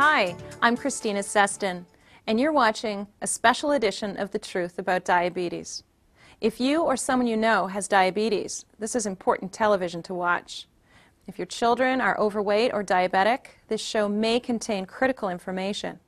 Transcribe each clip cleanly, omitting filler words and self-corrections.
Hi, I'm Christina Seston, and you're watching a special edition of The Truth About Diabetes. If you or someone you know has diabetes, this is important television to watch. If your children are overweight or diabetic, this show may contain critical information.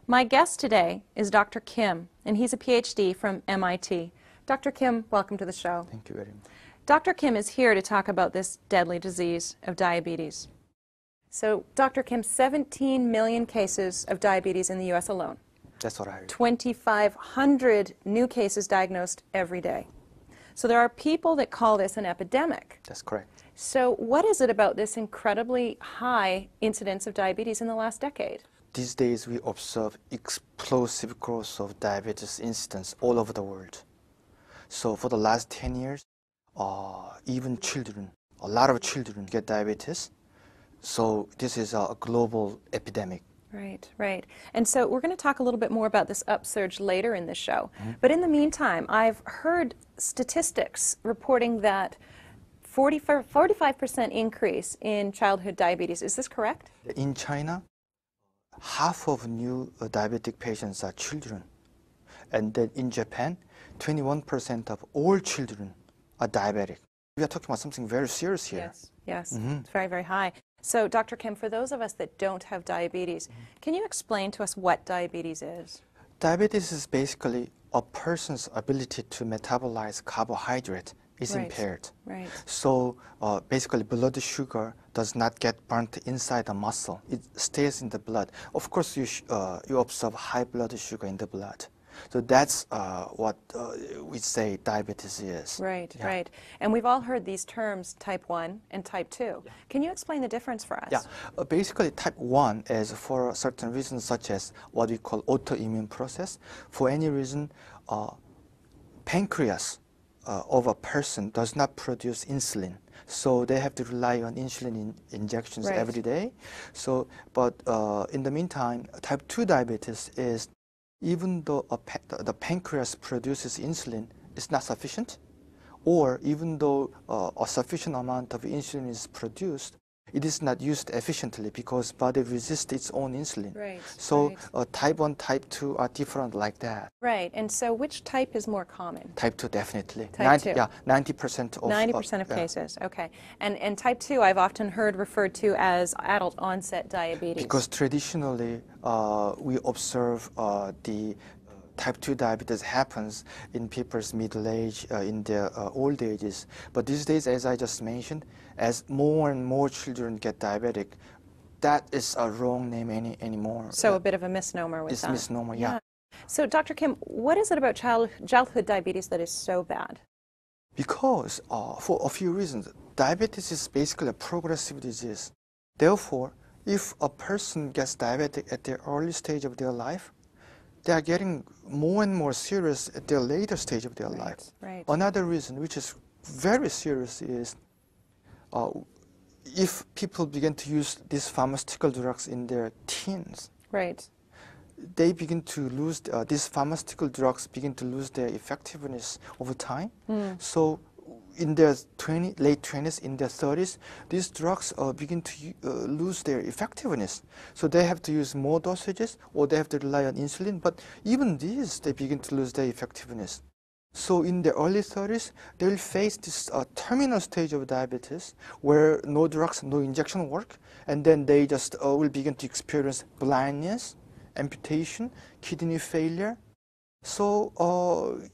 My guest today is Dr. Kim, and he's a PhD from MIT. Dr. Kim, welcome to the show. Thank you very much. Dr. Kim is here to talk about this deadly disease of diabetes. So, Dr. Kim, 17 million cases of diabetes in the U.S. alone. That's what I heard. 2,500 new cases diagnosed every day. So there are people that call this an epidemic. That's correct. So what is it about this incredibly high incidence of diabetes in the last decade? These days we observe explosive growth of diabetes incidence all over the world. So for the last 10 years, even children, a lot of children get diabetes. So this is a global epidemic. Right, right. And so we're going to talk a little bit more about this upsurge later in the show. But in the meantime, I've heard statistics reporting that 45% increase in childhood diabetes. Is this correct? In China, half of new diabetic patients are children. And then in Japan, 21% of all children are diabetic. We are talking about something very serious here. Yes, yes. It's very, very high. So, Dr. Kim, for those of us that don't have diabetes, can you explain to us what diabetes is? Diabetes is basically a person's ability to metabolize carbohydrate is impaired. Right. So basically blood sugar does not get burnt inside the muscle. It stays in the blood. Of course, you observe high blood sugar in the blood. So that's what we say diabetes is. Right, Yeah. right. And we've all heard these terms, type 1 and type 2. Yeah. Can you explain the difference for us? Yeah. Basically, type 1 is for certain reasons such as what we call autoimmune process. For any reason, pancreas of a person does not produce insulin. So they have to rely on insulin injections every day. So, but in the meantime, type 2 diabetes is even though the pancreas produces insulin, it's not sufficient, or even though a sufficient amount of insulin is produced, it is not used efficiently because body resists its own insulin. Right. So type 1, type 2 are different like that. Right. And so which type is more common? Type 2, definitely. Type 2. Yeah, 90% of 90% of cases. Okay. And type 2 I've often heard referred to as adult onset diabetes. Because traditionally we observe the type 2 diabetes happens in people's middle age, in their old ages. But these days, as I just mentioned, as more and more children get diabetic, that is a wrong name anymore. So a bit of a misnomer with it's that. It's misnomer, yeah. So Dr. Kim, what is it about childhood diabetes that is so bad? Because for a few reasons, diabetes is basically a progressive disease. Therefore, if a person gets diabetic at the early stage of their life, they are getting more and more serious at the later stage of their life. Right. Another reason, which is very serious, is if people begin to use these pharmaceutical drugs in their teens, right, they begin to lose, these pharmaceutical drugs begin to lose their effectiveness over time. So in their late 20s, in their 30s, these drugs begin to lose their effectiveness. So they have to use more dosages or they have to rely on insulin. But even these, they begin to lose their effectiveness. So in the early 30s, they will face this terminal stage of diabetes where no drugs, no injection work. And then they just will begin to experience blindness, amputation, kidney failure. So,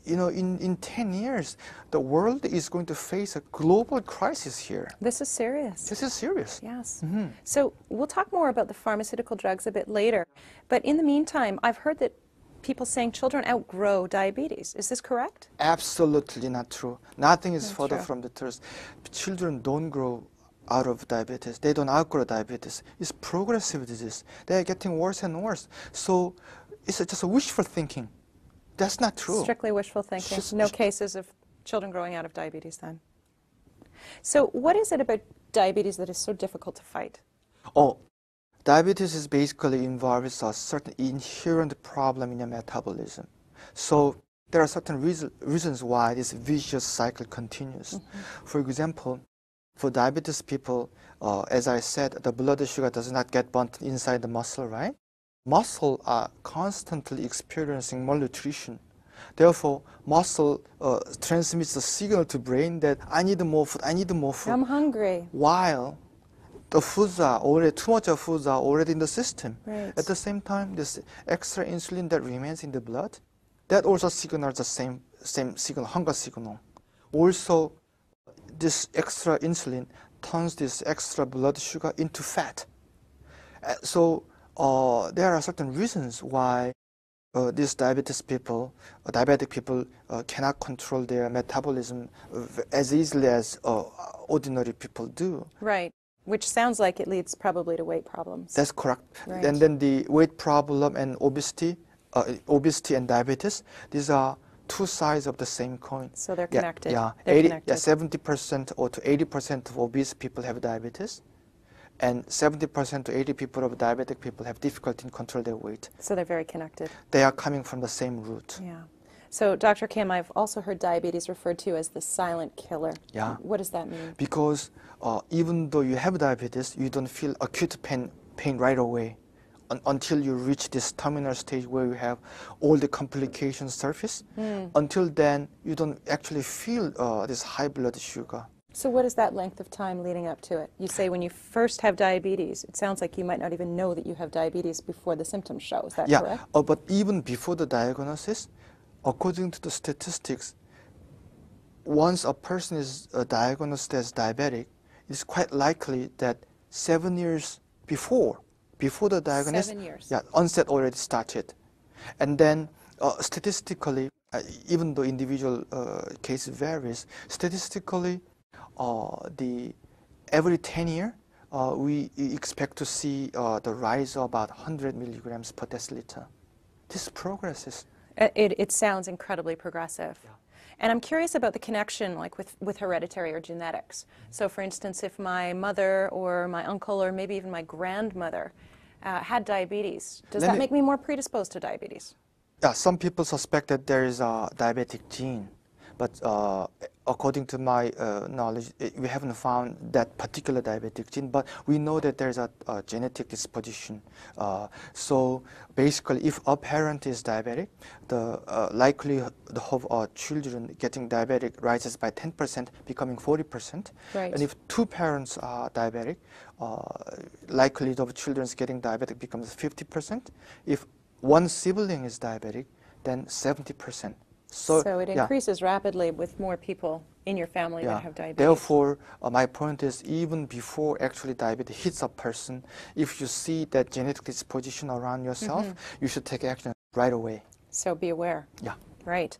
in 10 years, the world is going to face a global crisis here. This is serious. This is serious. Yes. So we'll talk more about the pharmaceutical drugs a bit later. But in the meantime, I've heard that people saying children outgrow diabetes. Is this correct? Absolutely not true. Nothing is Not further true. from the truth. Children don't grow out of diabetes. They don't outgrow diabetes. It's progressive disease. They're getting worse and worse. So it's just a wishful thinking. That's not true. Strictly wishful thinking. No cases of children growing out of diabetes then. So what is it about diabetes that is so difficult to fight? Diabetes is basically involves a certain inherent problem in your metabolism. So there are certain reasons why this vicious cycle continues. For example, for diabetes people, as I said, the blood sugar does not get burnt inside the muscle, right? muscle are constantly experiencing malnutrition. Therefore, muscle transmits a signal to brain that I need more food, I need more food. I'm hungry. While the foods are already, too much of foods are already in the system. Right. At the same time, this extra insulin that remains in the blood, that also signals the same signal, hunger signal. Also, this extra insulin turns this extra blood sugar into fat. So there are certain reasons why these diabetic people cannot control their metabolism as easily as ordinary people do. Right. Which sounds like it leads probably to weight problems. That's correct. Right. And then the weight problem and obesity and diabetes, these are two sides of the same coin. So they're connected. Yeah, They're connected. 70% or to 80% of obese people have diabetes, and 70% to 80% people of diabetic people have difficulty in control their weight. So they're very connected. They are coming from the same root. Yeah. So, Dr. Kim, I've also heard diabetes referred to as the silent killer. Yeah. What does that mean? Because even though you have diabetes, you don't feel acute pain right away until you reach this terminal stage where you have all the complications surface. Until then, you don't actually feel this high blood sugar. So what is that length of time leading up to it? You say when you first have diabetes, it sounds like you might not even know that you have diabetes before the symptoms show. Is that correct? Yeah, but even before the diagnosis, according to the statistics, once a person is diagnosed as diabetic, it's quite likely that 7 years before the diagnosis, 7 years. Yeah, onset already started. And then statistically, even though individual case varies, statistically, every 10 years, we expect to see the rise of about 100 milligrams per deciliter. This progresses. It sounds incredibly progressive. Yeah. And I'm curious about the connection like with hereditary or genetics. So for instance, if my mother or my uncle or maybe even my grandmother had diabetes, does that make me more predisposed to diabetes? Yeah, some people suspect that there is a diabetic gene, but according to my knowledge, we haven't found that particular diabetic gene, but we know that there's a genetic disposition. So basically, if a parent is diabetic, the likelihood of children getting diabetic rises by 10%, becoming 40%. Right. And if two parents are diabetic, likelihood of children getting diabetic becomes 50%. If one sibling is diabetic, then 70%. So it increases rapidly with more people in your family that have diabetes. Therefore, my point is even before actually diabetes hits a person, if you see that genetic disposition around yourself, you should take action right away. So be aware. Yeah. Right.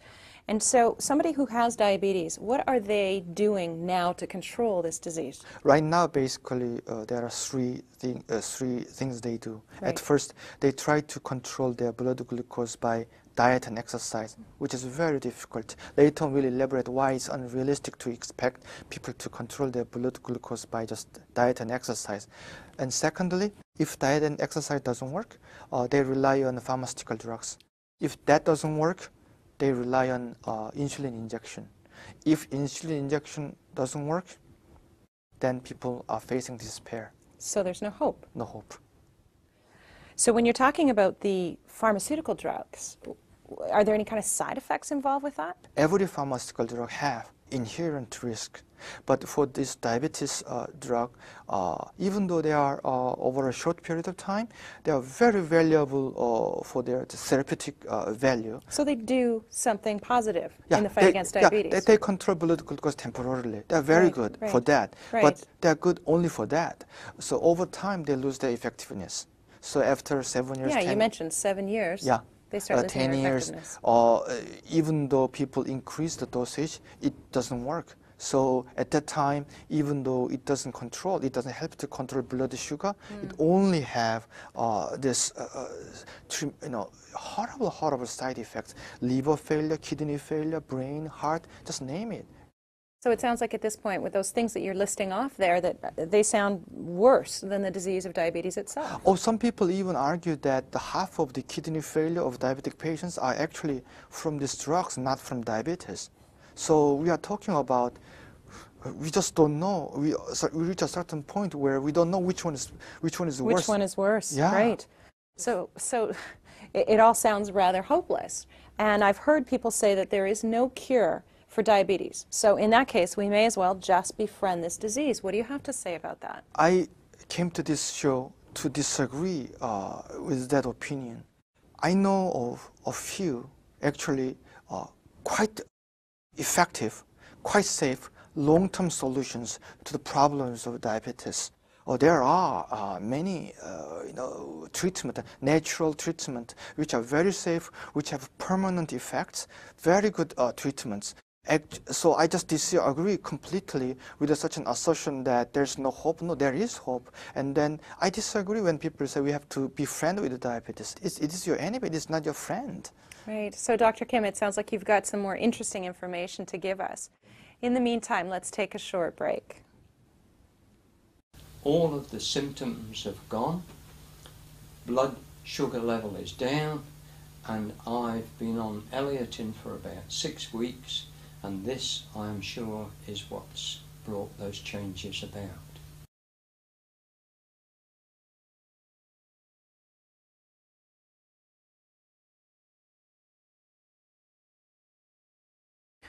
And so somebody who has diabetes, what are they doing now to control this disease? Right now, basically, there are three things they do. Right. At first, they try to control their blood glucose by diet and exercise, which is very difficult. Later on, we'll elaborate why it's unrealistic to expect people to control their blood glucose by just diet and exercise. And secondly, if diet and exercise doesn't work, they rely on pharmaceutical drugs. If that doesn't work, they rely on insulin injection. If insulin injection doesn't work, then people are facing despair. So there's no hope. No hope. So when you're talking about the pharmaceutical drugs, are there any kind of side effects involved with that? Every pharmaceutical drug have inherent risk. But for this diabetes drug, even though they are over a short period of time, they are very valuable for their therapeutic value. So they do something positive in the fight against diabetes? Yeah, they control blood glucose temporarily. They are very good for that, but they are good only for that. So over time, they lose their effectiveness. So after 7 years, you mentioned 7 years. Yeah. They start losing 10 their years, effectiveness. even though people increase the dosage, it doesn't work. So at that time, even though it doesn't help to control blood sugar, it only have this horrible side effects: liver failure, kidney failure, brain, heart, just name it. So it sounds like at this point, with those things that you're listing off there, that they sound worse than the disease of diabetes itself. Oh, some people even argue that the half of the kidney failure of diabetic patients are actually from these drugs, not from diabetes. So we are talking about, we just don't know. We reach a certain point where we don't know which one is worse. Which one is worse, Yeah. right. So it all sounds rather hopeless. And I've heard people say that there is no cure for diabetes. So in that case, we may as well just befriend this disease. What do you have to say about that? I came to this show to disagree with that opinion. I know of a few actually quite effective, quite safe, long-term solutions to the problems of diabetes. There are many treatment, natural treatment, which are very safe, which have permanent effects, very good treatments. So I just disagree completely with such an assertion that there's no hope. No, there is hope. And then I disagree when people say we have to be friends with diabetes. It is your enemy, it is not your friend. Right. So Dr. Kim, it sounds like you've got some more interesting information to give us. In the meantime, let's take a short break. All of the symptoms have gone, blood sugar level is down, and I've been on Eliotin for about 6 weeks, and this, I am sure, is what's brought those changes about.